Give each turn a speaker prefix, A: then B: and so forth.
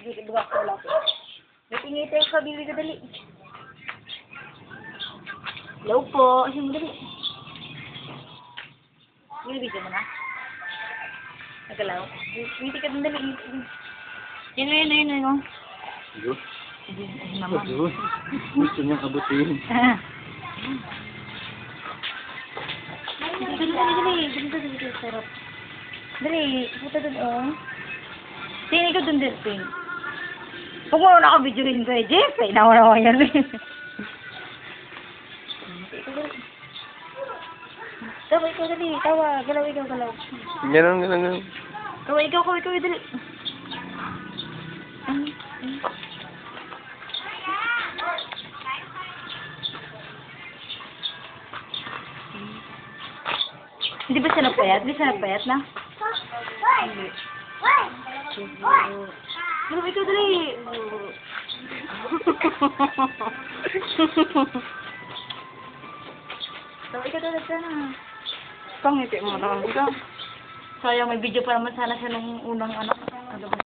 A: Dili, buka ko lang. Natingitay ka, bibi ka dali. Hello po. Kasi mo dali. Binibigyan mo na? Nagalaw? Ngiti ka dali. Yun.
B: Good.
A: Ay, naman.
B: Good. Gusto niyang abutin.
A: Dali. Sarap. Dali, puta dun, oh. Tingin ko dun din, Ting. Huwag mo na ako videoin ko eh, Jeff. Eh, nawa yan eh. Tawa, ikaw dali. Tawa. Galaw.
B: Ganun.
A: Tawa, ikaw, dali. Hindi ba siya nagpayat? Hindi siya nagpayat na? Hindi. Galaw, ikaw dali. Tawa, ikaw dali sana.
B: Pangiti mo lang ka.
A: Sayang, may video pa naman sana siya nung unang anak.